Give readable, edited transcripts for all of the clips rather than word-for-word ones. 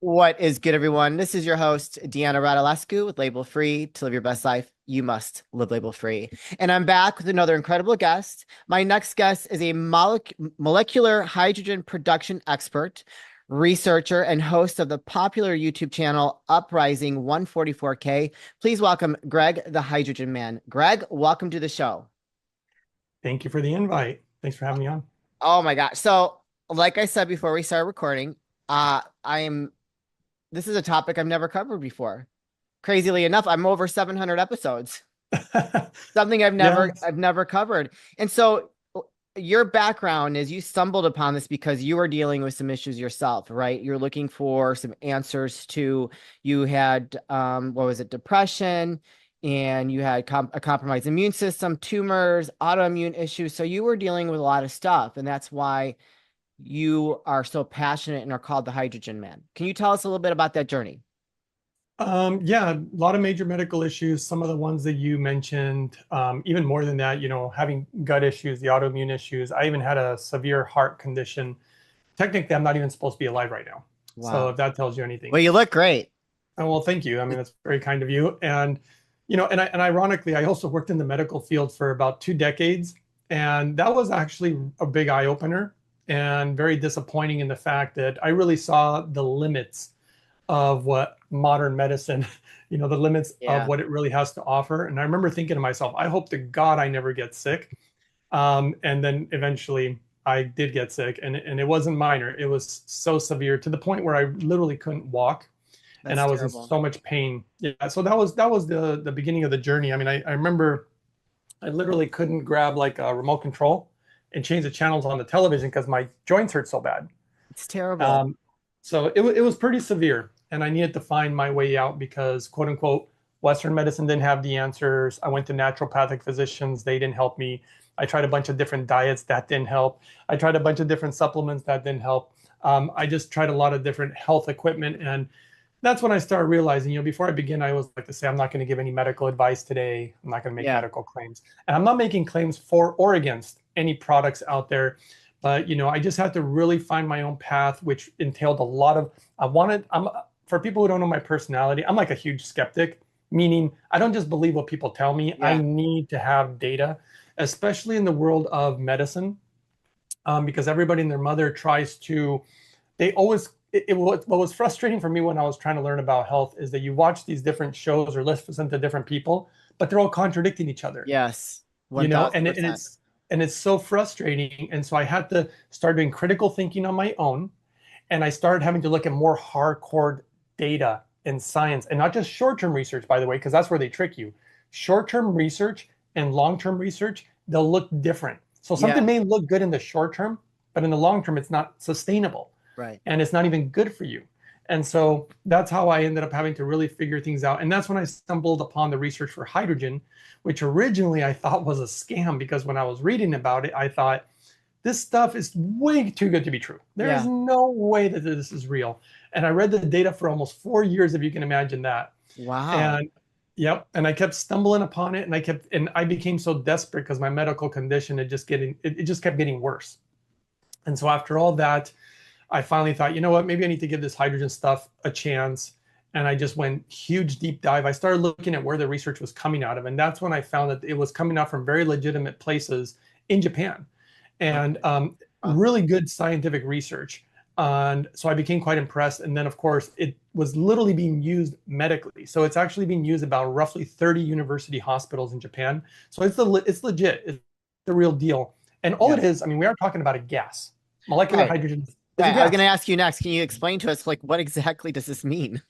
What is good, everyone? This is your host, Deanna Radulescu with Label Free. To live your best life, you must live label free. And I'm back with another incredible guest. My next guest is a molecular hydrogen production expert, researcher, and host of the popular YouTube channel Uprising 144K. Please welcome Greg, the Hydrogen Man. Greg, welcome to the show. Thank you for the invite. Thanks for having me on. Oh my gosh. So, like I said before we started recording, I am this is a topic I've never covered before. Crazily enough, I'm over 700 episodes. Something I've never Yes. I've never covered. And so your background is you stumbled upon this because you were dealing with some issues yourself, right? You're looking for some answers to you had what was it, depression, and you had a compromised immune system, tumors, autoimmune issues. So you were dealing with a lot of stuff, and that's why you are so passionate and are called the Hydrogen Man. Can you tell us a little bit about that journey? Yeah, a lot of major medical issues. Some of the ones that you mentioned, even more than that, having gut issues, the autoimmune issues. I even had a severe heart condition. Technically, I'm not even supposed to be alive right now. So Wow. if that tells you anything. Well, you look great. Oh, well, thank you. I mean, that's very kind of you. And ironically, I also worked in the medical field for about 2 decades. And that was actually a big eye opener and very disappointing in the fact that I really saw the limits of what modern medicine, the limits of Yeah, what it really has to offer. And I remember thinking to myself, I hope to God I never get sick. And then eventually I did get sick, and it wasn't minor. It was so severe to the point where I literally couldn't walk, and that's I was in terrible. so much pain. Yeah, so that was the beginning of the journey. I mean, I remember I literally couldn't grab like a remote control and change the channels on the television because my joints hurt so bad. It's terrible. Um, so it was pretty severe, and I needed to find my way out because, quote unquote, Western medicine didn't have the answers. I went to naturopathic physicians, they didn't help me. I tried a bunch of different diets that didn't help. I tried a bunch of different supplements that didn't help. I just tried a lot of different health equipment, and that's when I started realizing, before I begin, I always like to say I'm not going to give any medical advice today. I'm not going to make Yeah, medical claims, and I'm not making claims for or against any products out there. But I just had to really find my own path, which entailed a lot of. I'm for people who don't know my personality, I'm like a huge skeptic, meaning I don't just believe what people tell me. I yeah, need to have data, especially in the world of medicine, because everybody and their mother tries to. They always. What was frustrating for me when I was trying to learn about health is that you watch these different shows or listen to different people, but they're all contradicting each other, yes, and 1000%. it's so frustrating. And so I had to start doing critical thinking on my own, and I started having to look at more hardcore data and science, and not just short-term research, by the way, because that's where they trick you. Short-term research and long-term research, they'll look different. So something Yeah, may look good in the short term, but in the long term it's not sustainable, right. and it's not even good for you. And so that's how I ended up having to really figure things out. And that's when I stumbled upon the research for hydrogen, which originally I thought was a scam, because when I was reading about it, I thought this stuff is way too good to be true. There is Yeah. no way that this is real. And I read the data for almost 4 years, if you can imagine that. Wow. And yep, and I kept stumbling upon it, and I became so desperate because my medical condition it just kept getting worse. And so after all that, I finally thought, you know what, maybe I need to give this hydrogen stuff a chance. And I just went huge deep dive. I started looking at where the research was coming out of. And that's when I found that it was coming out from very legitimate places in Japan, and Okay. Wow. really good scientific research. And so I became quite impressed. And then, of course, it was literally being used medically. So it's actually being used about roughly 30 university hospitals in Japan. So it's legit. It's the real deal. And all Yeah. it is, I mean, we are talking about a gas. Molecular Right. hydrogen is a Right. I was going to gas. ask you next. Can you explain to us, like, what exactly does this mean?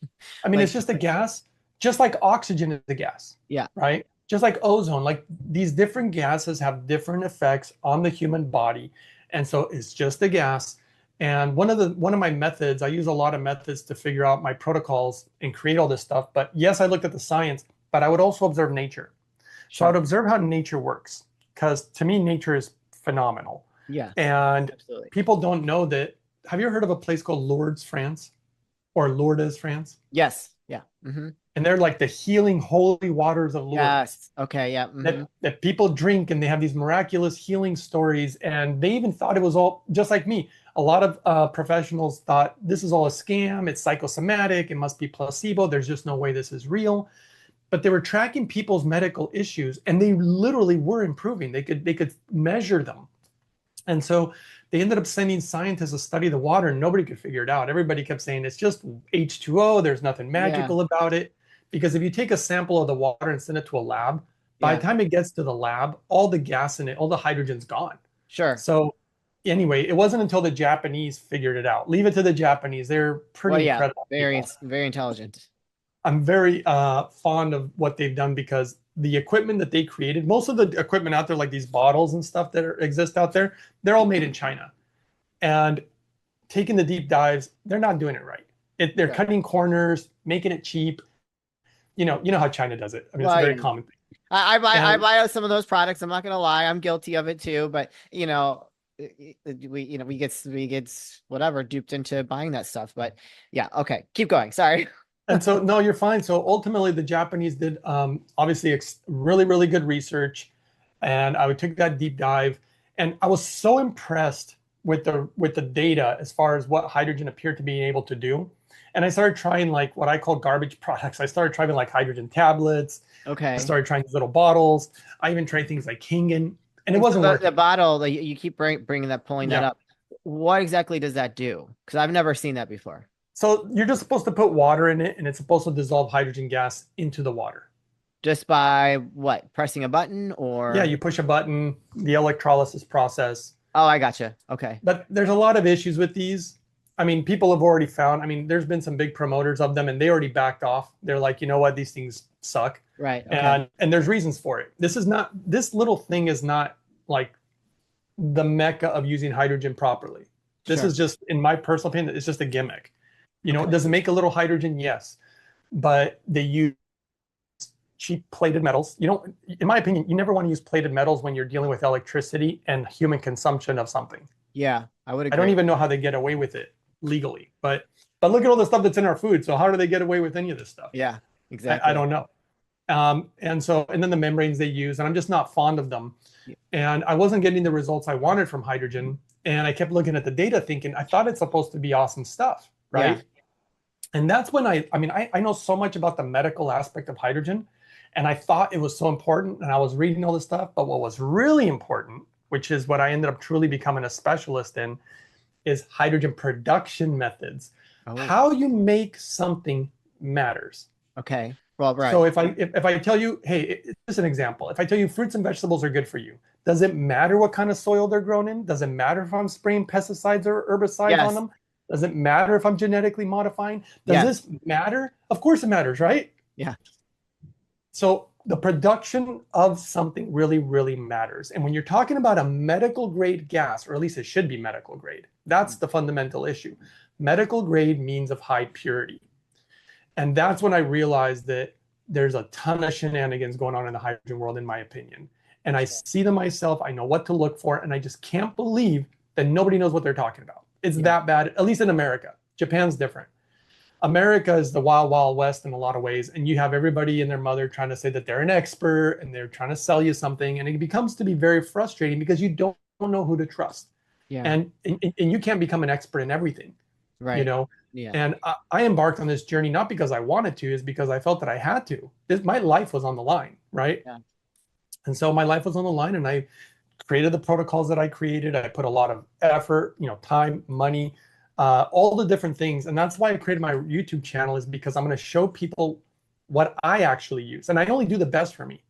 I mean, Like, it's just a gas, just like oxygen is a gas, yeah. right? Just like ozone, like these different gases have different effects on the human body. And so it's just a gas. And one of my methods, I use a lot of methods to figure out my protocols and create all this stuff. But yes, I looked at the science, but I would also observe nature. So I would Sure. observe how nature works, because to me, nature is phenomenal. Yes. And Absolutely. people don't know that. Have you ever heard of a place called Lourdes, France, or Lourdes, France? Yes. Yeah. And they're like the healing holy waters of Lourdes Yes. Okay. Yeah. that people drink, and they have these miraculous healing stories. And they even thought it was all just like me. A lot of professionals thought this is all a scam. It's psychosomatic. It must be placebo. There's just no way this is real. But they were tracking people's medical issues, and they literally were improving. They could measure them. And so they ended up sending scientists to study the water, and nobody could figure it out. Everybody kept saying it's just H2O. There's nothing Yeah. magical about it. Because if you take a sample of the water and send it to a lab, by Yeah. the time it gets to the lab, all the gas in it, all the hydrogen's gone. Sure. So anyway, it wasn't until the Japanese figured it out. Leave it to the Japanese. They're Well, pretty yeah. incredible people. Very intelligent. I'm very fond of what they've done because the equipment that they created, most of the equipment out there, like these bottles and stuff that exist out there, they're all made in China. And taking the deep dives, they're not doing it right. They're Right. cutting corners, making it cheap. You know how China does it. I mean, it's a Well, very yeah. common thing. I And buy some of those products. I'm not gonna lie, I'm guilty of it too. But we get whatever duped into buying that stuff. But yeah, okay, keep going. Sorry. and so no, you're fine. So ultimately, the Japanese did obviously really really good research, and I took that deep dive, and I was so impressed with the data as far as what hydrogen appeared to be able to do. And I started trying like what I call garbage products. I started trying like hydrogen tablets. I Okay. started trying these little bottles. I even tried things like Kangen, and it And so wasn't the working. bottle that you keep bringing that pulling that Yeah. up. What exactly does that do? Because I've never seen that before. So you're just supposed to put water in it, and it's supposed to dissolve hydrogen gas into the water. Just by what? Pressing a button Yeah, or? you push a button, the electrolysis process. Oh, I gotcha. Okay. But there's a lot of issues with these. I mean, people have already found, I mean, there's been some big promoters of them and they already backed off. They're like, you know what, these things suck. Right. Okay. And there's reasons for it. This little thing is not like the mecca of using hydrogen properly. This Sure. is just, in my personal opinion, it's just a gimmick. Okay. Does it make a little hydrogen? Yes. But they use cheap plated metals. You don't, in my opinion, you never want to use plated metals when you're dealing with electricity and human consumption of something. Yeah, I would I don't agree. even know how they get away with it legally, but look at all the stuff that's in our food. So how do they get away with any of this stuff? Yeah, I exactly. don't know. And then the membranes they use, and I'm just not fond of them. Yeah. And I wasn't getting the results I wanted from hydrogen. And I kept looking at the data thinking, I thought it's supposed to be awesome stuff, Yeah. right? And that's when I know so much about the medical aspect of hydrogen. And I thought it was so important. And I was reading all this stuff. But what was really important, which is what I ended up truly becoming a specialist in, is hydrogen production methods. Oh, How you make something matters. okay. Well, right. So if I tell you, hey, just an example. If I tell you fruits and vegetables are good for you, does it matter what kind of soil they're grown in? Does it matter if I'm spraying pesticides or herbicides on Yes. them? Does it matter if I'm genetically modifying? Does Yes. this matter? Of course it matters, right? Yeah. So the production of something really, really matters. And when you're talking about a medical grade gas, or at least it should be medical grade, that's the fundamental issue. Medical grade means of high purity. And that's when I realized that there's a ton of shenanigans going on in the hydrogen world, in my opinion. And I see them myself, I know what to look for, and I just can't believe that nobody knows what they're talking about. It's Yeah. that bad, at least in America. Japan's different. America is the wild, wild west in a lot of ways. And you have everybody and their mother trying to say that they're an expert and they're trying to sell you something. And it becomes to be very frustrating because you don't know who to trust. Yeah. And you can't become an expert in everything, you Right. know? Yeah. And I embarked on this journey not because I wanted to, is because I felt that I had to. My life was on the line, right? Yeah. And so my life was on the line, and I created the protocols that I created. I put a lot of effort, time, money, all the different things. And that's why I created my YouTube channel, is because I'm going to show people what I actually use. And I only do the best for me,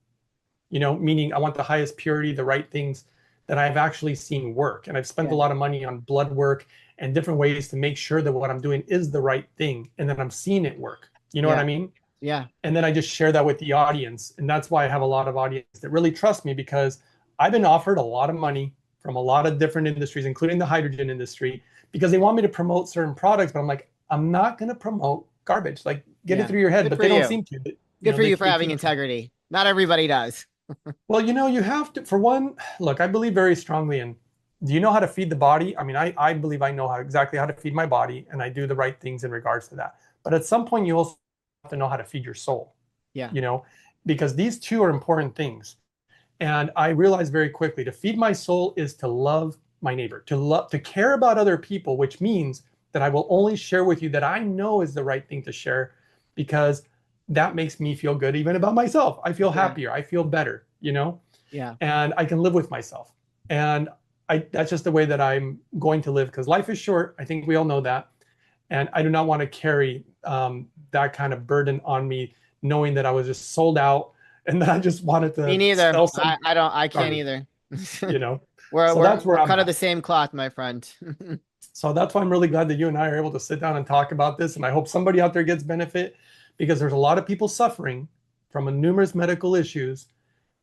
meaning I want the highest purity, the right things that I've actually seen work. And I've spent a Yeah. lot of money on blood work and different ways to make sure that what I'm doing is the right thing. And then I'm seeing it work. You know what Yeah. I mean? Yeah. And then I just share that with the audience. And that's why I have a lot of audience that really trust me, because I've been offered a lot of money from a lot of different industries, including the hydrogen industry, because they want me to promote certain products. But I'm like, I'm not going to promote garbage. Like, get it Yeah. through your head. Good But for they don't you. seem to. Good for you for They having keep. integrity. Not everybody does. Well, you have to, for one, look, I believe very strongly in, do you know how to feed the body? I mean, I believe I know exactly how to feed my body, and I do the right things in regards to that. But at some point, you also have to know how to feed your soul, Yeah. because these two are important things. And I realized very quickly, to feed my soul is to love my neighbor, to love, to care about other people, which means that I will only share with you that I know is the right thing to share, because that makes me feel good even about myself. I feel Yeah. happier. I feel better, Yeah. and I can live with myself. And that's just the way that I'm going to live, because life is short. I think we all know that. And I do not want to carry that kind of burden on me, knowing that I was just sold out and that I just wanted Me to neither. sell some I can't garbage, either. you know? We're So we're that's where we're I'm cut of at. the same cloth, my friend. So that's why I'm really glad that you and I are able to sit down and talk about this. And I hope somebody out there gets benefit, because there's a lot of people suffering from numerous medical issues.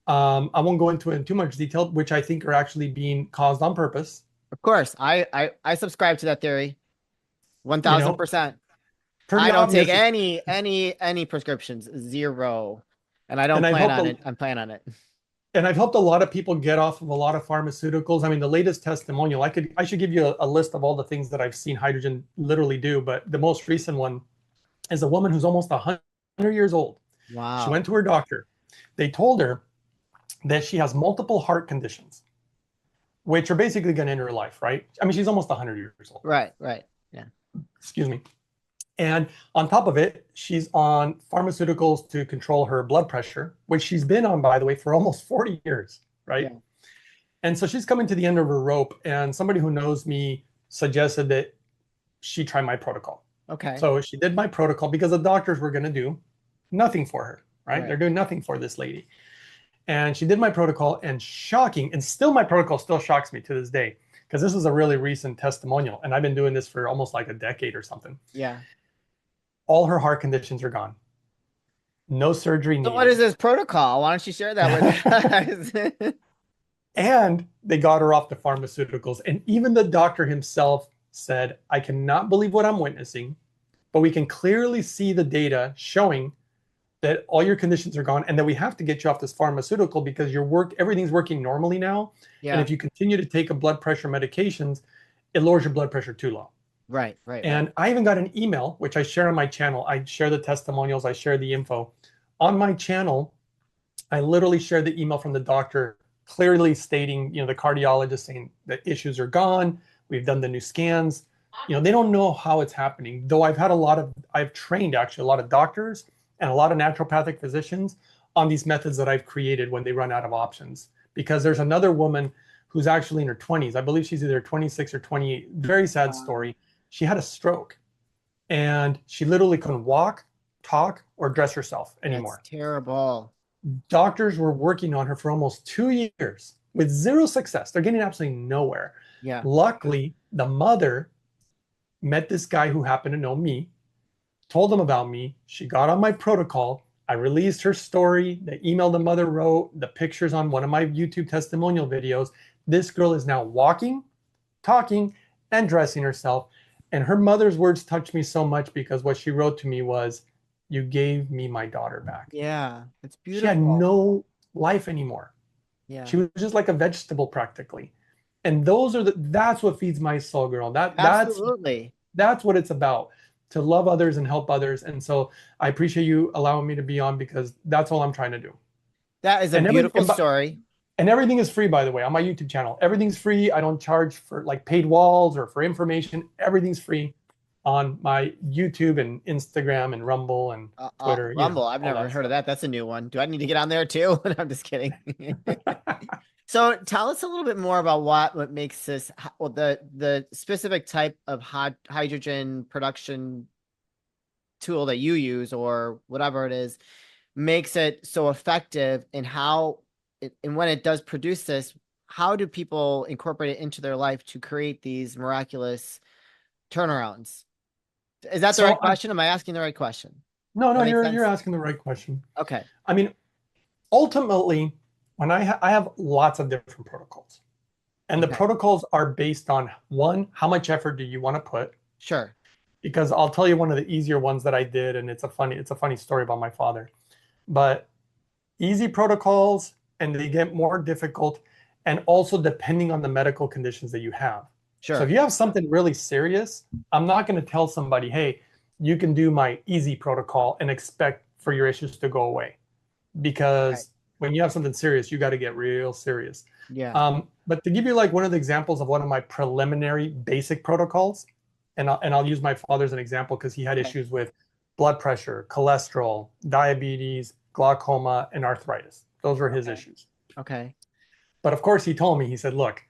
I won't go into it in too much detail, which I think are actually being caused on purpose. Of course, I subscribe to that theory You know, 1000%. pretty I don't take obvious. any prescriptions, zero, and I don't And I've plan helped on a, it. I'm planning on it. and I've helped a lot of people get off of a lot of pharmaceuticals. I mean, the latest testimonial, I should give you a list of all the things that I've seen hydrogen literally do, but the most recent one is a woman who's almost 100 years old. She Wow. went to her doctor. They told her that she has multiple heart conditions, which are basically going to end her life, right? I mean, she's almost 100 years old. Right, right. Yeah. Excuse me. And on top of it, she's on pharmaceuticals to control her blood pressure, which she's been on, by the way, for almost 40 years, right? Yeah. And so she's coming to the end of her rope. And somebody who knows me suggested that she try my protocol. Okay. So she did my protocol, because the doctors were going to do nothing for her, right? Right. They're doing nothing for this lady. And she did my protocol, and shocking, and still my protocol still shocks me to this day, because this is a really recent testimonial. And I've been doing this for almost like a decade or something. Yeah. All her heart conditions are gone. No surgery So what is needed. this protocol? Why don't you share that with us? And they got her off the pharmaceuticals. And even the doctor himself said, I cannot believe what I'm witnessing, but we can clearly see the data showing that all your conditions are gone, and that we have to get you off this pharmaceutical because everything's working normally now. And Yeah. if you continue to take a blood pressure medications, it lowers your blood pressure too low. Right, right, right. And I even got an email, which I share on my channel. I share the testimonials, I share the info. On my channel, I literally shared the email from the doctor, clearly stating, the cardiologist saying the issues are gone. We've done the new scans. They don't know how it's happening. Though I've trained actually a lot of doctors and a lot of naturopathic physicians on these methods that I've created when they run out of options. Because there's another woman who's actually in her 20s. I believe she's either 26 or 28. Very sad Wow. story. She had a stroke, and she literally couldn't walk, talk, or dress herself That's anymore. terrible. Doctors were working on her for almost 2 years with zero success. They're getting absolutely nowhere. Yeah. Luckily, the mother met this guy who happened to know me, told them about me. She got on my protocol. I released her story, the email the mother wrote, the pictures on one of my YouTube testimonial videos. This girl is now walking, talking, and dressing herself. And her mother's words touched me so much, because what she wrote to me was, you gave me my daughter back. Yeah. It's She had beautiful. no life anymore. Yeah. She was just like a vegetable practically. And that's what feeds my soul, girl. Absolutely. That's what it's about, to love others and help others. And so I appreciate you allowing me to be on, because that's all I'm trying to do. That is a And beautiful everything, story. and everything is free, by the way, on my YouTube channel. Everything's free. I don't charge for like paid walls or for information. Everything's free on my YouTube and Instagram and Rumble and Twitter, Rumble. I've all never that heard of stuff. that. That's a new one. Do I need to get on there too? I'm just kidding. So tell us a little bit more about what makes this, well, the specific type of hydrogen production tool that you use, or whatever it is, makes it so effective, and and when it does produce this, how do people incorporate it into their life to create these miraculous turnarounds? Is that the So right question? Am I asking the right question? no, no, That makes you're sense? asking the right question. Okay. I mean, ultimately, when I have lots of different protocols, and the Okay. protocols are based on, one, how much effort do you want to put? Sure. Because I'll tell you one of the easier ones that I did, and it's a funny story about my father. But easy protocols, and they get more difficult, and also depending on the medical conditions that you have. So if Sure. you have something really serious, I'm not going to tell somebody, hey, you can do my easy protocol and expect for your issues to go away, Right. because when you have something serious, you got to get real serious. Yeah. But to give you like one of the examples of one of my preliminary basic protocols, and I'll use my father as an example because he had Okay. issues with blood pressure, cholesterol, diabetes, glaucoma, and arthritis. Those were his Okay. issues. Okay. But of course, he told me, he said, look,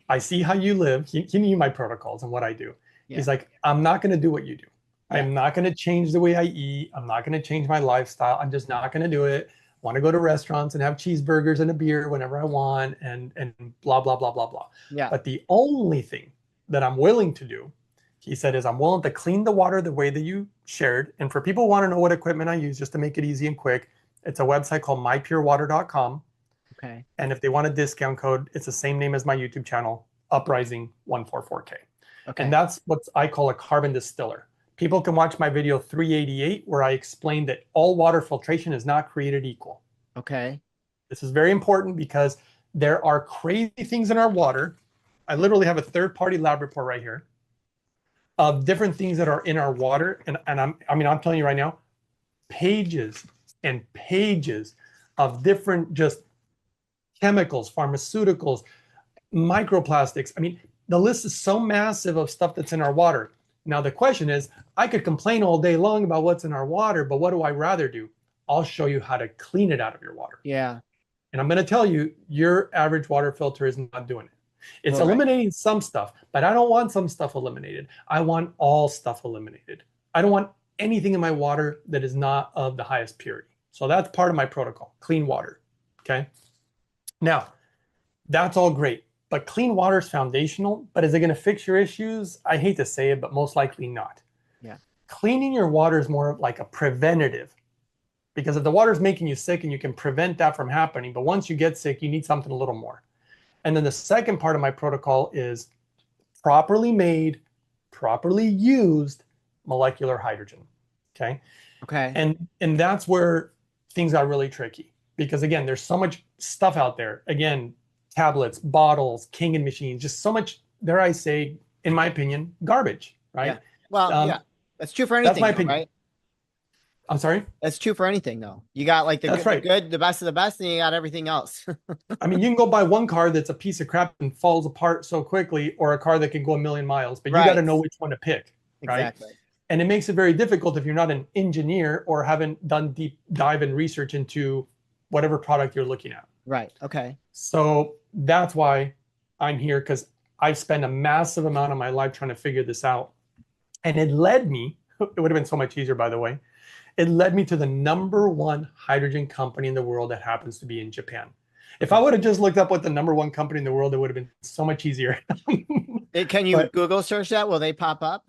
I see how you live. He knew my protocols and what I do. He's Yeah. like, I'm not going to do what you do. Yeah. I'm not going to change the way I eat. I'm not going to change my lifestyle. I'm just not going to do it. I want to go to restaurants and have cheeseburgers and a beer whenever I want and blah, blah, blah, blah, blah. Yeah. But the only thing that I'm willing to do, he said, is I'm willing to clean the water the way that you shared. And for people who want to know what equipment I use, just to make it easy and quick, it's a website called mypurewater.com. Okay. And if they want a discount code, it's the same name as my YouTube channel, Uprising 144K. And Okay. that's what I call a carbon distiller. People can watch my video 388, where I explain that all water filtration is not created equal. Okay. This is very important because there are crazy things in our water. I literally have a third-party lab report right here of different things that are in our water. And I'm telling you right now, pages and pages of different just chemicals, pharmaceuticals, microplastics. I mean, the list is so massive of stuff that's in our water. Now, the question is, I could complain all day long about what's in our water, but what do I rather do? I'll show you how to clean it out of your water. Yeah. And I'm going to tell you, your average water filter is not doing it. It's All right. eliminating some stuff, but I don't want some stuff eliminated. I want all stuff eliminated. I don't want anything in my water that is not of the highest purity. So that's part of my protocol, clean water. Okay. Now, that's all great, but clean water is foundational. But is it going to fix your issues? I hate to say it, but most likely not. Yeah. Cleaning your water is more of like a preventative, because if the water is making you sick and you can prevent that from happening, but once you get sick, you need something a little more. And then the second part of my protocol is properly made, properly used molecular hydrogen. Okay. Okay. And that's where things got really tricky, because again, there's so much stuff out there. Again, tablets, bottles, Kangen machines, just so much, dare I say, in my opinion, garbage, right? Yeah. Well, yeah. That's true for That's anything, my though, opinion. right? I'm sorry? That's true for anything, though. You got like the That's good, the right. good, the best of the best, and you got everything else. I mean, you can go buy one car that's a piece of crap and falls apart so quickly, or a car that can go a million miles, but you got to Right. know which one to pick, right? Exactly. And it makes it very difficult if you're not an engineer or haven't done deep dive and research into whatever product you're looking at. Right. Okay. So that's why I'm here, because I've spent a massive amount of my life trying to figure this out. And it led me, it would have been so much easier, by the way, it led me to the #1 hydrogen company in the world that happens to be in Japan. If I would have just looked up what the #1 company in the world, it would have been so much easier. Can you But Google search that? Will they pop up?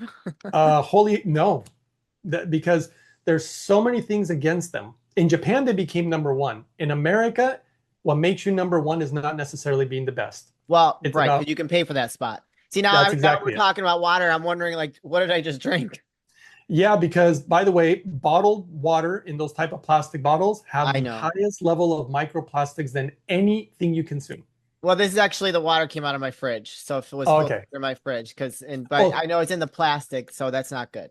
holy no, because there's so many things against them. In Japan, they became #1. In America, what makes you #1 is not necessarily being the best. Well, It's right, because about, you can pay for that spot. See, now that's now we're exactly it. talking about water. I'm wondering, like, what did I just drink? Yeah, because by the way, bottled water in those type of plastic bottles have I the know. highest level of microplastics than anything you consume. Well, this is actually the water came out of my fridge, so if it was Oh, filtered okay. through my fridge, but Oh, I know it's in the plastic, so that's not good.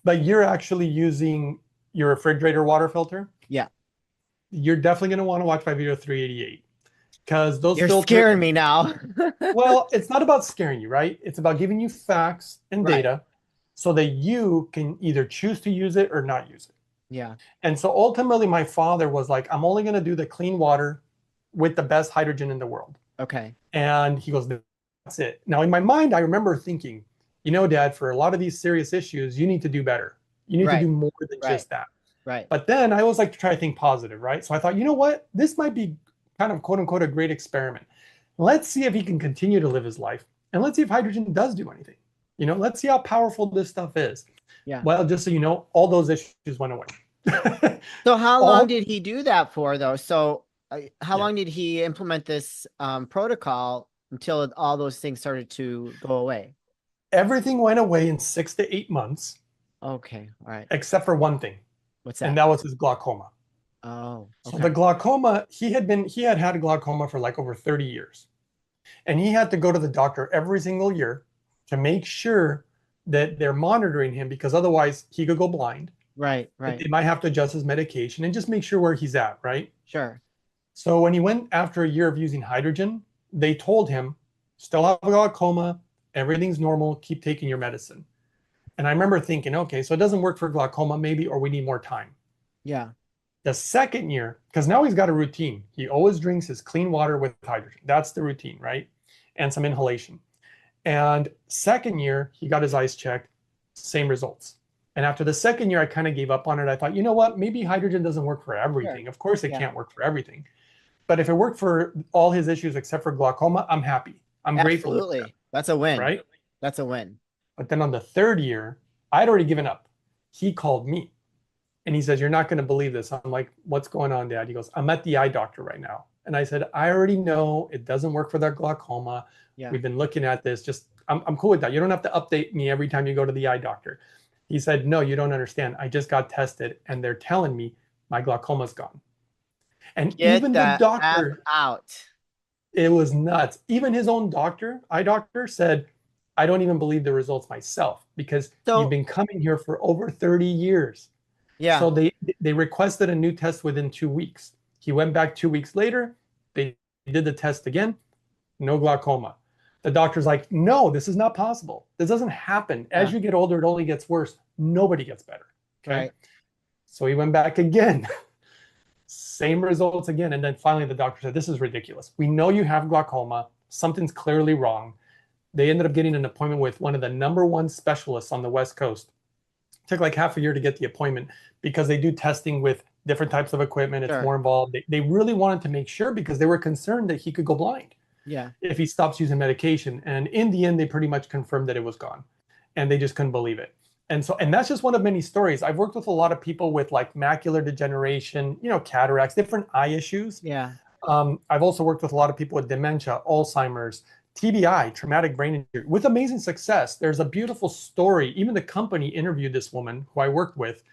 but you're actually using your refrigerator water filter. Yeah, You're definitely going to want to watch my video 388, because those you're filters, scaring me now. well, it's not about scaring you, right? It's about giving you facts and Right. data so that you can either choose to use it or not use it. Yeah. And so ultimately, my father was like, I'm only going to do the clean water with the best hydrogen in the world. Okay. And he goes, that's it. Now, in my mind, I remember thinking, you know, Dad, for a lot of these serious issues, you need to do better. You need to Right. do more than Right. just that. Right. But then I always like to try to think positive, right? So I thought, you know what? This might be kind of quote unquote a great experiment. Let's see if he can continue to live his life. And let's see if hydrogen does do anything. You know, let's see how powerful this stuff is. Yeah. Well, just so you know, all those issues went away. So how All long did he do that for, though? So how Yeah. long did he implement this protocol until all those things started to go away? Everything went away in 6 to 8 months, Okay. All right. except for one thing, What's and that? that was his glaucoma. Oh, So okay. the glaucoma, he had glaucoma for like over 30 years. And he had to go to the doctor every single year to make sure that they're monitoring him, because otherwise he could go blind. Right. That Right. they might have to adjust his medication and just make sure where he's at, right? Sure. So when he went after a year of using hydrogen, they told him, still have glaucoma, everything's normal, keep taking your medicine. And I remember thinking, okay, so it doesn't work for glaucoma, maybe, or we need more time. Yeah. The second year, because now he's got a routine. He always drinks his clean water with hydrogen. That's the routine, right? And some inhalation. And second year, he got his eyes checked, same results. And after the second year, I kind of gave up on it. I thought, you know what? Maybe hydrogen doesn't work for Sure. everything. Of course, it Yeah. can't work for everything. But if it worked for all his issues except for glaucoma, I'm happy. I'm grateful to him, Absolutely. That's a win. right? That's a win. But then on the third year, I'd already given up. He called me and he says, "You're not going to believe this." I'm like, "What's going on, Dad?" He goes, "I'm at the eye doctor right now." And I said, "I already know it doesn't work for that glaucoma. Yeah. We've been looking at this. Just, I'm cool with that. You don't have to update me every time you go to the eye doctor." He said, "No, you don't understand. I just got tested and they're telling me my glaucoma's gone." And Get even the the F doctor, out. it was nuts. Even his own doctor, eye doctor, said, "I don't even believe the results myself because you've So, been coming here for over 30 years." yeah. So they requested a new test within 2 weeks. He went back 2 weeks later. They did the test again, no glaucoma. The doctor's like, "No, this is not possible. This doesn't happen. As Yeah. you get older, it only gets worse. Nobody gets better." Okay. Right. So he went back again. Same results again. And then finally the doctor said, "This is ridiculous. We know you have glaucoma. Something's clearly wrong." They ended up getting an appointment with one of the number one specialists on the West Coast. It took like half a year to get the appointment because they do testing with different types of equipment. It's Sure. more involved. They really wanted to make sure because they were concerned that he could go blind Yeah. if he stops using medication. And in the end, they pretty much confirmed that it was gone. And they just couldn't believe it. And that's just one of many stories. I've worked with a lot of people with like macular degeneration, cataracts, different eye issues. Yeah. I've also worked with a lot of people with dementia, Alzheimer's, TBI, traumatic brain injury, with amazing success. There's a beautiful story. Even the company interviewed this woman who I worked with.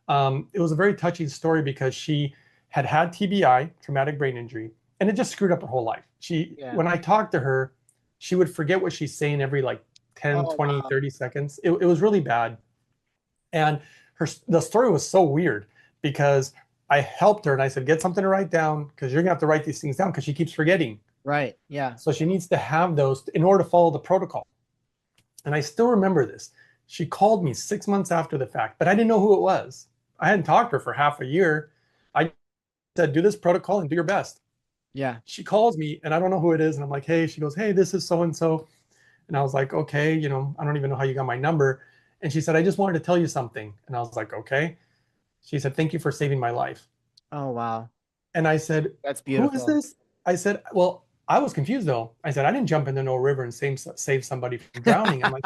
It was a very touching story because she had TBI, traumatic brain injury, and it just screwed up her whole life. Yeah. When I talked to her, she would forget what she's saying every like 10, Oh, 20, wow. 30 seconds. It was really bad. And the story was so weird because I helped her and I said, "Get something to write down because you're gonna have to write these things down because she keeps forgetting." Right. Yeah. So she needs to have those in order to follow the protocol. And I still remember this. She called me 6 months after the fact, but I didn't know who it was. I hadn't talked to her for half a year. I said, "Do this protocol and do your best." Yeah. She calls me and I don't know who it is. And I'm like, "Hey," she goes, "Hey, this is so and so." And I was like, "Okay, I don't even know how you got my number." And she said, "I just wanted to tell you something." And I was like, "Okay." She said, "Thank you for saving my life." Oh, wow. And I said, That's "Who is beautiful. this?" I said, "Well, I was confused though." I said, "I didn't jump into no river and save somebody from drowning." I'm like,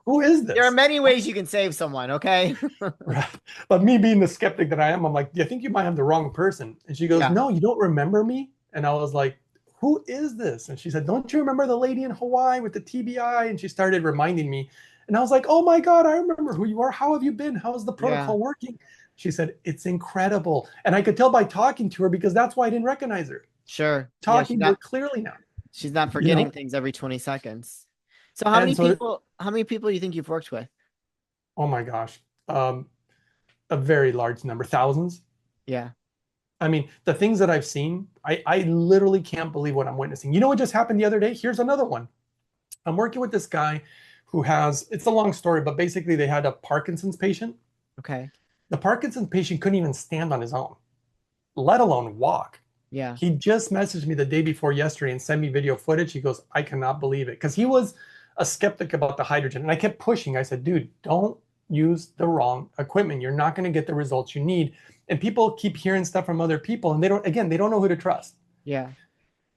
"Who is There are this?" many ways you can save someone, okay? Right. But me being the skeptic that I am, I'm like, "Do you think you might have the wrong person?" And she goes, Yeah. "No, you don't remember me?" And I was like, "Who is this?" And she said, "Don't you remember the lady in Hawaii with the TBI?" And she started reminding me. And I was like, "Oh my God, I remember who you are. How have you been? How is the Yeah. protocol working?" She said, "It's incredible." And I could tell by talking to her because that's why I didn't recognize her. Sure. Yeah, Talking to her clearly now, she's not you forgetting know? things every 20 seconds. So And so, how many people do you think you've worked with? oh my gosh, um, a very large number, thousands. Yeah. I mean, the things that I've seen, I literally can't believe what I'm witnessing. You know what just happened the other day? Here's another one. I'm working with this guy who has, it's a long story, but basically they had a Parkinson's patient. Okay. The Parkinson's patient couldn't even stand on his own, let alone walk. Yeah. He just messaged me the day before yesterday and sent me video footage. He goes, "I cannot believe it." Because he was a skeptic about the hydrogen. And I kept pushing. I said, "Dude, don't use the wrong equipment. You're not going to get the results you need." And people keep hearing stuff from other people and they don't know who to trust. Yeah.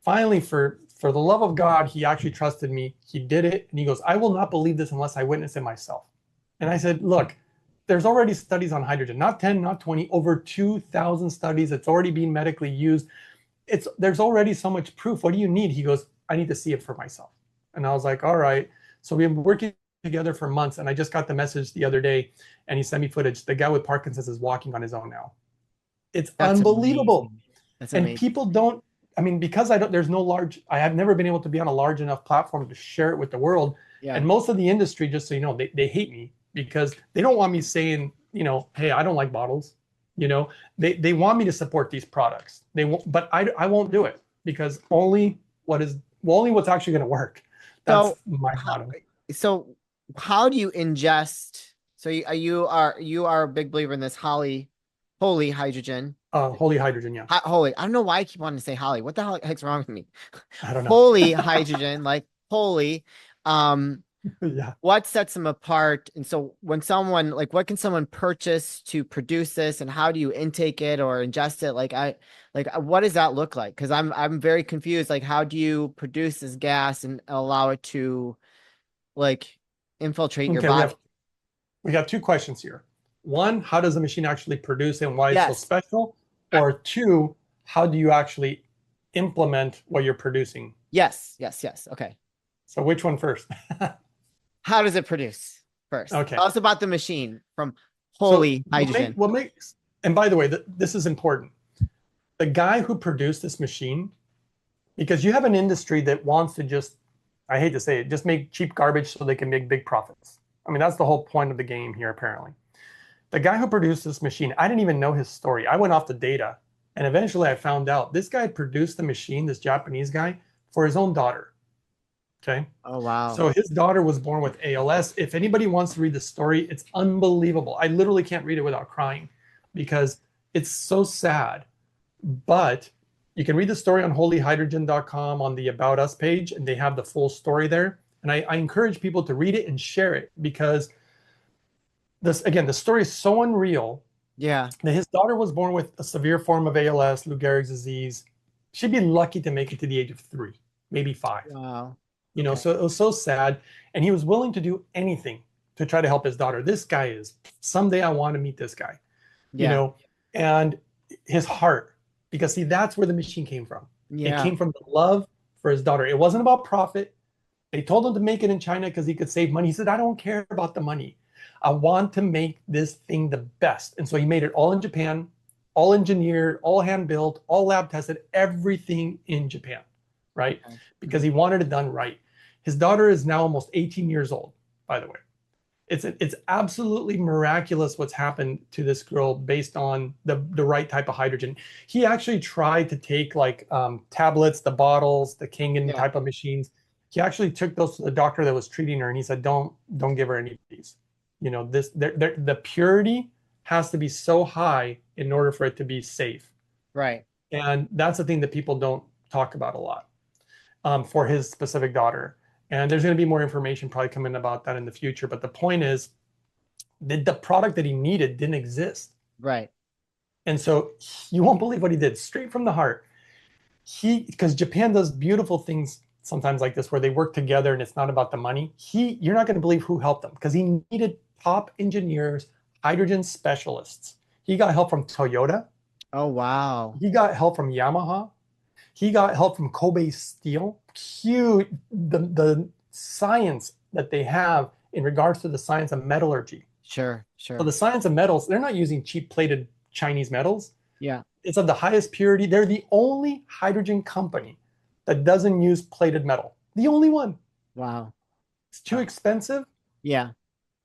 Finally, for the love of God, he actually trusted me. He did it. And he goes, "I will not believe this unless I witness it myself." And I said, "Look, there's already studies on hydrogen, not 10, not 20, over 2,000 studies. It's already being medically used. There's already so much proof. What do you need?" He goes, "I need to see it for myself." And I was like, "All right." So we've been working together for months. And I just got the message the other day and he sent me footage. The guy with Parkinson's is walking on his own now. It's That's unbelievable. amazing. That's And amazing. people don't, I mean, because there's no large, I have never been able to be on a large enough platform to share it with the world. Yeah. And most of the industry, just so you know, they hate me because they don't want me saying, "Hey, I don't like bottles." You know, they want me to support these products. They won't, but I won't do it because only what's actually going to work. That's So, my how, motto. so how do you ingest? So you are a big believer in this holy hydrogen. Holy hydrogen, yeah. Holy. I don't know why I keep wanting to say Holly. What the heck's wrong with me? I don't know. Holy hydrogen, like holy. Um, Yeah. what sets them apart? And so when someone like what can someone purchase to produce this and how do you intake it or ingest it? What does that look like? Because I'm very confused. Like how do you produce this gas and allow it to like infiltrate your Okay, body? we have two questions here. One, how does the machine actually produce it and why it's so Yes. special? Or two, how do you actually implement what you're producing? Yes. Yes. Yes. Okay. So which one first? How does it produce first? Okay. Tell us about the machine from So holy hydrogen. what makes, and by the way, this is important. The guy who produced this machine, because you have an industry that wants to just, I hate to say it, just make cheap garbage so they can make big profits. I mean, that's the whole point of the game here, apparently. The guy who produced this machine, I didn't even know his story. I went off the data, and eventually I found out this guy produced the machine, this Japanese guy, for his own daughter. Okay. Oh wow. So his daughter was born with ALS. If anybody wants to read the story, it's unbelievable. I literally can't read it without crying because it's so sad. But you can read the story on holyhydrogen.com on the About Us page, and they have the full story there. And I encourage people to read it and share it because this, again, the story is so unreal Yeah. that his daughter was born with a severe form of ALS, Lou Gehrig's disease. She'd be lucky to make it to the age of 3, maybe 5. Wow. You know, Okay. so it was so sad. And he was willing to do anything to try to help his daughter. This guy is, someday I want to meet this guy, you Yeah. know, and his heart, because see, that's where the machine came from. It Yeah. came from the love for his daughter. It wasn't about profit. They told him to make it in China because he could save money. He said, I don't care about the money. I want to make this thing the best. And so he made it all in Japan, all engineered, all hand built, all lab tested, everything in Japan, right? Okay. Because Mhm. he wanted it done right. His daughter is now almost 18 years old, by the way. It's absolutely miraculous what's happened to this girl based on the right type of hydrogen. He actually tried to take like tablets, the bottles, the Kangen Yeah. type of machines. He actually took those to the doctor that was treating her, and he said, "Don't give her any of these. You know, the purity has to be so high in order for it to be safe." Right. And that's the thing that people don't talk about a lot for his specific daughter. And there's going to be more information probably coming about that in the future. But the point is, the product that he needed didn't exist. Right. And so you won't believe what he did straight from the heart. Because Japan does beautiful things sometimes like this where they work together and it's not about the money. You're not going to believe who helped them because he needed top engineers, hydrogen specialists. He got help from Toyota. Oh wow. He got help from Yamaha. He got help from Kobe Steel. Huge, the science that they have in regards to the science of metallurgy. Sure. So Sure. the science of metals, they're not using cheap plated Chinese metals. Yeah. It's of the highest purity. They're the only hydrogen company that doesn't use plated metal. The only one. Wow. It's too Wow. expensive, Yeah.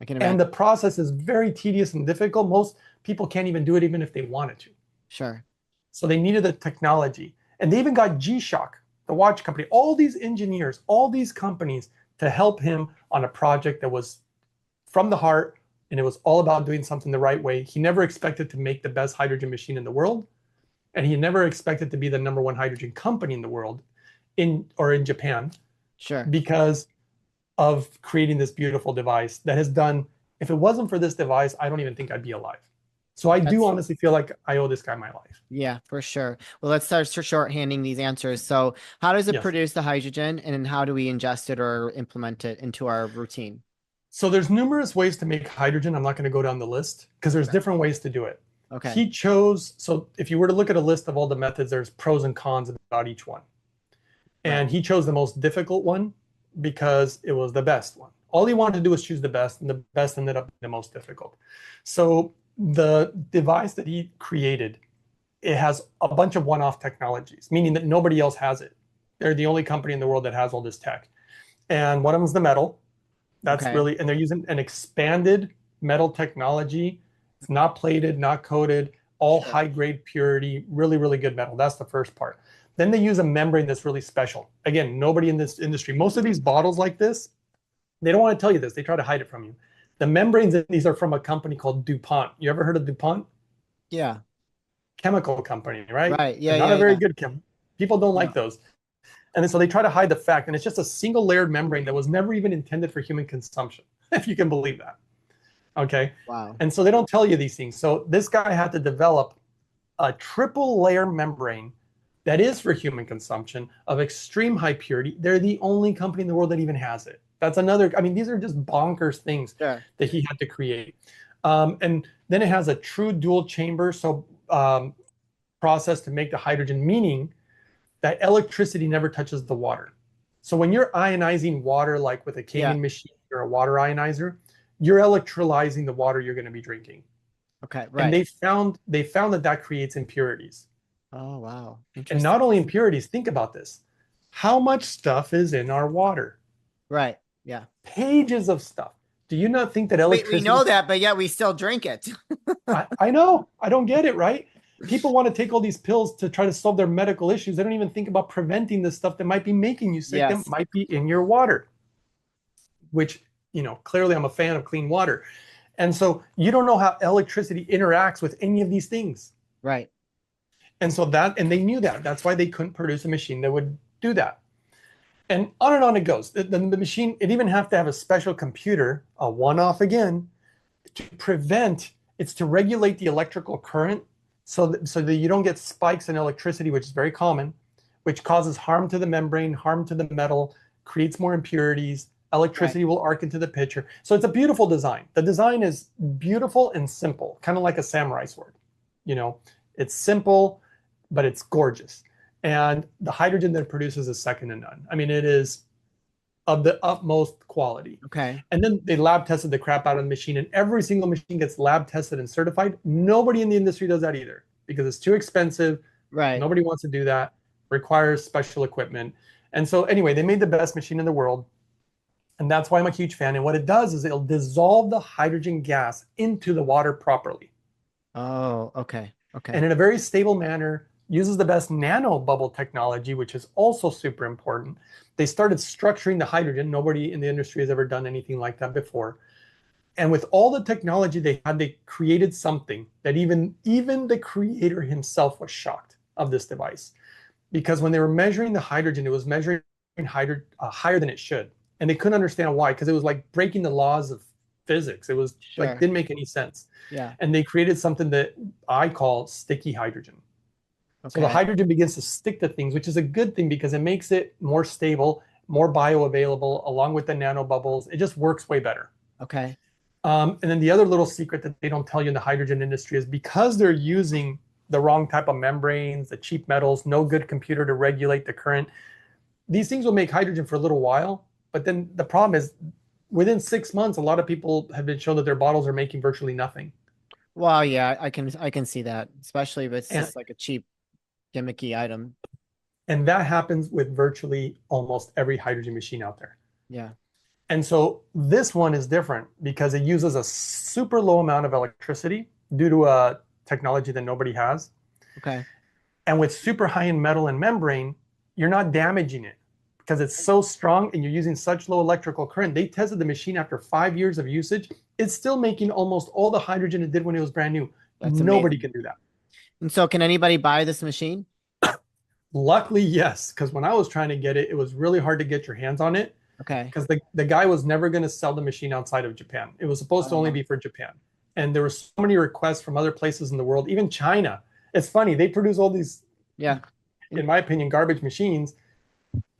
I can and imagine. the process is very tedious and difficult. Most people can't even do it, even if they wanted to. Sure. So they needed the technology. And they even got G-Shock, the watch company, all these engineers, all these companies to help him on a project that was from the heart, and it was all about doing something the right way. He never expected to make the best hydrogen machine in the world, and he never expected to be the number one hydrogen company in the world in Japan Sure. because of creating this beautiful device that has done, if it wasn't for this device, I don't even think I'd be alive. So I do That's honestly feel like I owe this guy my life. yeah, for sure. Well, let's start shorthanding these answers. So, how does it Yes. produce the hydrogen, and then how do we ingest it or implement it into our routine? So there's numerous ways to make hydrogen. I'm not going to go down the list because there's different ways to do it. Okay. He chose, so if you were to look at a list of all the methods, there's pros and cons about each one. Right. And he chose the most difficult one because it was the best one. All he wanted to do was choose the best, and the best ended up being the most difficult. So the device that he created, it has a bunch of one-off technologies, meaning that nobody else has it. They're the only company in the world that has all this tech. And one of them is the metal. That's Okay. really, and they're using an expanded metal technology. It's not plated, not coated, all Sure. high grade purity, really, really good metal. That's the first part. Then they use a membrane that's really special. Again, nobody in this industry, most of these bottles like this, they don't want to tell you this. They try to hide it from you. The membranes in these are from a company called DuPont. You ever heard of DuPont? Yeah. Chemical company, right? Right. Yeah. And not Yeah. a very Yeah. good people don't like No. those. And then so they try to hide the fact, and it's just a single layered membrane that was never even intended for human consumption, if you can believe that. Okay. Wow. And so they don't tell you these things. So this guy had to develop a triple layer membrane that is for human consumption of extreme high purity. They're the only company in the world that even has it. That's another, I mean, these are just bonkers things Sure. that he had to create. And then it has a true dual chamber process to make the hydrogen, meaning that electricity never touches the water. So when you're ionizing water, like with a Yeah. canning machine or a water ionizer, you're electrolyzing the water you're going to be drinking. Okay. And Right. they found that that creates impurities. Oh, wow. And Interesting. not only impurities, think about this. How much stuff is in our water? Right. Yeah. Pages of stuff. Do you not think that We electricity? know that, but yet we still drink it. I know. I don't get it, right? People want to take all these pills to try to solve their medical issues. They don't even think about preventing the stuff that might be making you sick, that Yes. might be in your water, which, clearly I'm a fan of clean water. And so you don't know how electricity interacts with any of these things. Right. And they knew that. That's why they couldn't produce a machine that would do that. And on it goes. The machine, it even have to have a special computer, a one-off again, to prevent, it's to regulate the electrical current so that you don't get spikes in electricity, which is very common, which causes harm to the membrane, harm to the metal, creates more impurities. Right. Electricity will arc into the pitcher. So it's a beautiful design. The design is beautiful and simple, kind of like a samurai sword. You know, it's simple, but it's gorgeous. And the hydrogen that it produces is second to none. I mean, it is of the utmost quality. Okay. And then they lab tested the crap out of the machine, and every single machine gets lab tested and certified. Nobody in the industry does that either because it's too expensive. Right. Nobody wants to do that. Requires special equipment. And so anyway, they made the best machine in the world. And that's why I'm a huge fan. And what it does is it'll dissolve the hydrogen gas into the water properly. Oh, okay. And Okay. in a very stable manner, uses the best nano bubble technology, which is also super important. They started structuring the hydrogen. Nobody in the industry has ever done anything like that before. And with all the technology they had, they created something that even the creator himself was shocked of this device. Because when they were measuring the hydrogen, it was measuring higher than it should. And they couldn't understand why, because it was like breaking the laws of physics. It was like, Sure. didn't make any sense. Yeah. And they created something that I call sticky hydrogen. So the Okay. hydrogen begins to stick to things, which is a good thing because it makes it more stable, more bioavailable, along with the nanobubbles. It just works way better. Okay. And then the other little secret that they don't tell you in the hydrogen industry is because they're using the wrong type of membranes, the cheap metals, no good computer to regulate the current. These things will make hydrogen for a little while, but then the problem is within 6 months, a lot of people have been shown that their bottles are making virtually nothing. Well, yeah, I can see that, especially if it's And just like a cheap gimmicky item. and that happens with virtually almost every hydrogen machine out there. Yeah. And so this one is different because it uses a super low amount of electricity due to a technology that nobody has. Okay. And with super high in metal and membrane, you're not damaging it because it's so strong and you're using such low electrical current. They tested the machine after 5 years of usage. It's still making almost all the hydrogen it did when it was brand new. That's Nobody amazing. can do that. And so can anybody buy this machine? Luckily, yes, because when I was trying to get it, it was really hard to get your hands on it Okay. because the guy was never going to sell the machine outside of Japan. It was supposed to only Oh, be for Japan. And there were so many requests from other places in the world, even China. It's funny, they produce all these, yeah. in my opinion, garbage machines.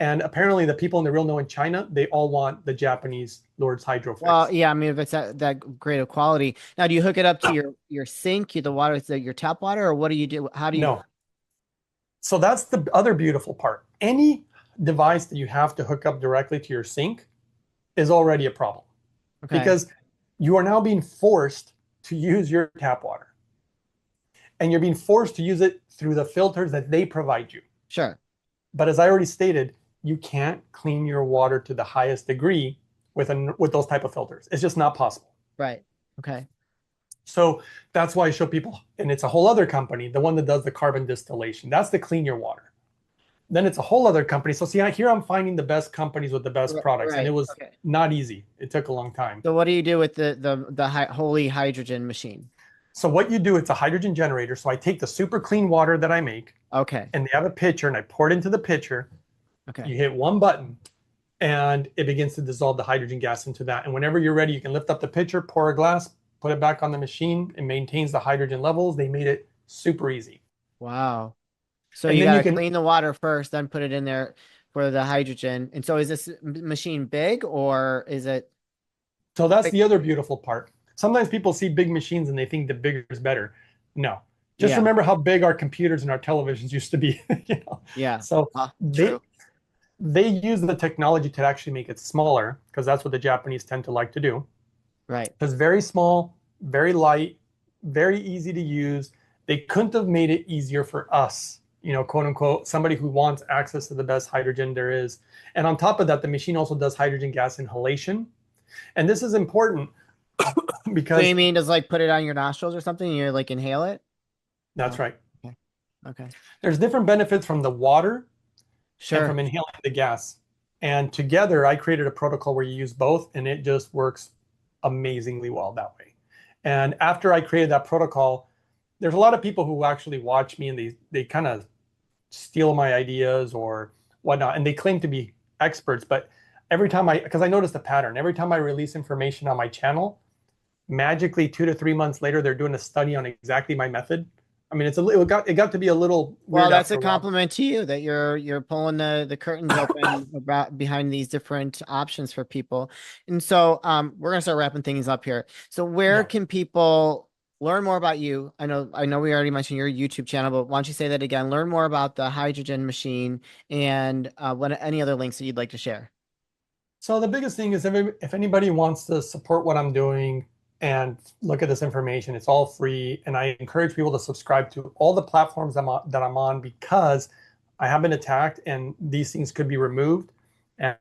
And apparently, the people in the real know in China, they all want the Japanese Lord's Hydro Well, fix. yeah, I mean, if it's that great of quality. Now, do you hook it up to your sink, the water, your tap water, or what do you do? How do you? No. So that's the other beautiful part. Any device that you have to hook up directly to your sink is already a problem Okay. because you are now being forced to use your tap water and you're being forced to use it through the filters that they provide you. Sure. But as I already stated, you can't clean your water to the highest degree with those type of filters. It's just not possible. Right. Okay. So that's why I show people, and it's a whole other company, the one that does the carbon distillation. That's the clean your water. Then it's a whole other company. So see, here I'm finding the best companies with the best products, and it Right. was Okay. not easy. It took a long time. So what do you do with the holy hydrogen machine? So what you do, it's a hydrogen generator. So I take the super clean water that I make, Okay. and they have a pitcher, and I pour it into the pitcher. Okay. You hit one button, and it begins to dissolve the hydrogen gas into that. And whenever you're ready, you can lift up the pitcher, pour a glass, put it back on the machine. It maintains the hydrogen levels. They made it super easy. Wow. So And you then got you to can, clean the water first, then put it in there for the hydrogen. And so is this machine big or is it so that's big? the other beautiful part. Sometimes people see big machines and they think the bigger is better. No, just Yeah. remember how big our computers and our televisions used to be. Yeah. So True. they use the technology to actually make it smaller because that's what the Japanese tend to like to do. Right. It's very small, very light, very easy to use. They couldn't have made it easier for us, quote unquote, somebody who wants access to the best hydrogen there is. And on top of that, the machine also does hydrogen gas inhalation. And this is important So you because mean just like put it on your nostrils or something and you like inhale it? that's Oh, right. okay. Okay. There's different benefits from the water and Sure. from inhaling the gas. And together, I created a protocol where you use both, and it just works amazingly well that way. And after I created that protocol, there's a lot of people who actually watch me and they kind of steal my ideas or whatnot, and they claim to be experts. But every time because I noticed a pattern, every time I release information on my channel, magically 2 to 3 months later, they're doing a study on exactly my method. I mean, it got to be a little Well, weird that's after a a while. compliment to you that you're pulling the curtains open about behind these different options for people. And so we're gonna start wrapping things up here. So where Yeah. can people learn more about you? I know we already mentioned your YouTube channel, but why don't you say that again? Learn more about the hydrogen machine and what any other links that you'd like to share. So the biggest thing is if anybody wants to support what I'm doing and look at this information, it's all free. And I encourage people to subscribe to all the platforms that I'm on because I have been attacked and these things could be removed. And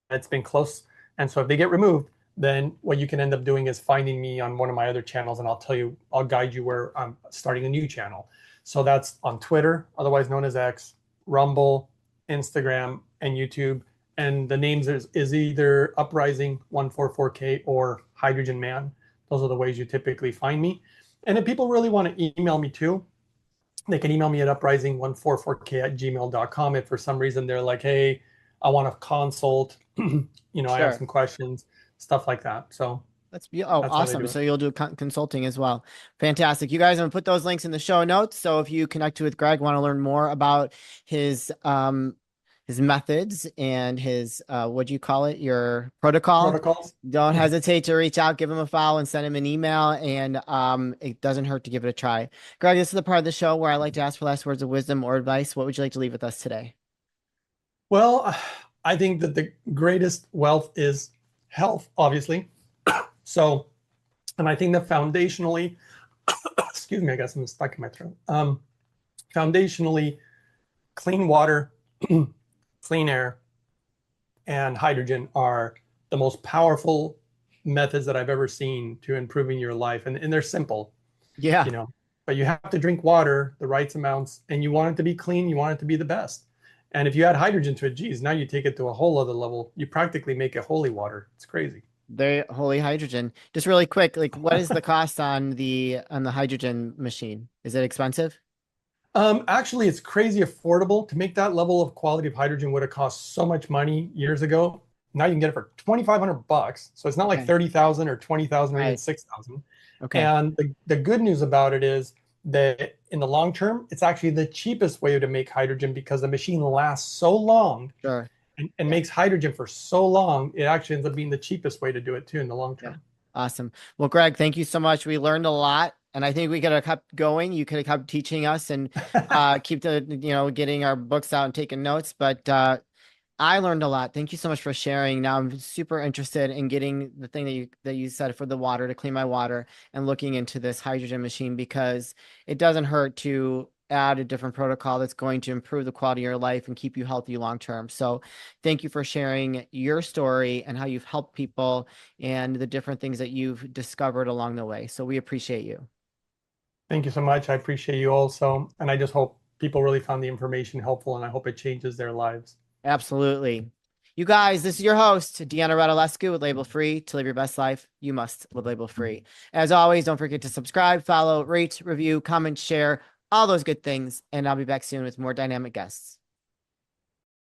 it's been close. And so if they get removed, then what you can end up doing is finding me on one of my other channels and I'll guide you where I'm starting a new channel. So that's on Twitter, otherwise known as X, Rumble, Instagram, and YouTube, and the names is either Uprising 144K or Hydrogen Man. Those are the ways you typically find me. And if people really want to email me too, they can email me at uprising144k@gmail.com. If for some reason they're like, hey, I want to consult, I have Sure. some questions, stuff like that. So Oh, that's how they awesome. do it. So you'll do consulting as well. Fantastic. You guys, I'm gonna put those links in the show notes. So if you connect with Greg, want to learn more about his methods and his what do you call it? Your protocol. Protocols. Don't Yeah. hesitate to reach out, give him a follow, and send him an email. And it doesn't hurt to give it a try. Greg, this is the part of the show where I like to ask for last words of wisdom or advice. What would you like to leave with us today? Well, I think that the greatest wealth is health, obviously. So, and I think that foundationally, excuse me, I got something stuck in my throat. Foundationally, clean water, clean air, and hydrogen are the most powerful methods that I've ever seen to improving your life. And they're simple, Yeah. you know, but you have to drink water the right amounts and you want it to be clean, you want it to be the best. And if you add hydrogen to it, geez, now you take it to a whole other level. You practically make it holy water. It's crazy. The holy hydrogen. Just really quick, like what is the cost on the hydrogen machine? Is it expensive? Actually, it's crazy affordable. To make that level of quality of hydrogen would have cost so much money years ago. Now you can get it for 2,500 bucks. So it's not like Okay. 30,000 or 20,000 or even Right. 6,000. Okay. And the good news about it is that in the long term, it's actually the cheapest way to make hydrogen because the machine lasts so long Sure. and Yeah. makes hydrogen for so long, it actually ends up being the cheapest way to do it too in the long Yeah. term. Awesome. Well, Greg, thank you so much. We learned a lot, and I think we could have kept going. You could have kept teaching us and keep getting our books out and taking notes. But I learned a lot. Thank you so much for sharing. Now I'm super interested in getting the thing that you said for the water to clean my water and looking into this hydrogen machine because it doesn't hurt to add a different protocol that's going to improve the quality of your life and keep you healthy long term. So thank you for sharing your story and how you've helped people and the different things that you've discovered along the way. So we appreciate you. Thank you so much. I appreciate you also. And I just hope people really found the information helpful and I hope it changes their lives. Absolutely. You guys, this is your host, Deanna Radulescu with Label Free. To live your best life, you must live label free. As always, don't forget to subscribe, follow, rate, review, comment, share, all those good things. And I'll be back soon with more dynamic guests.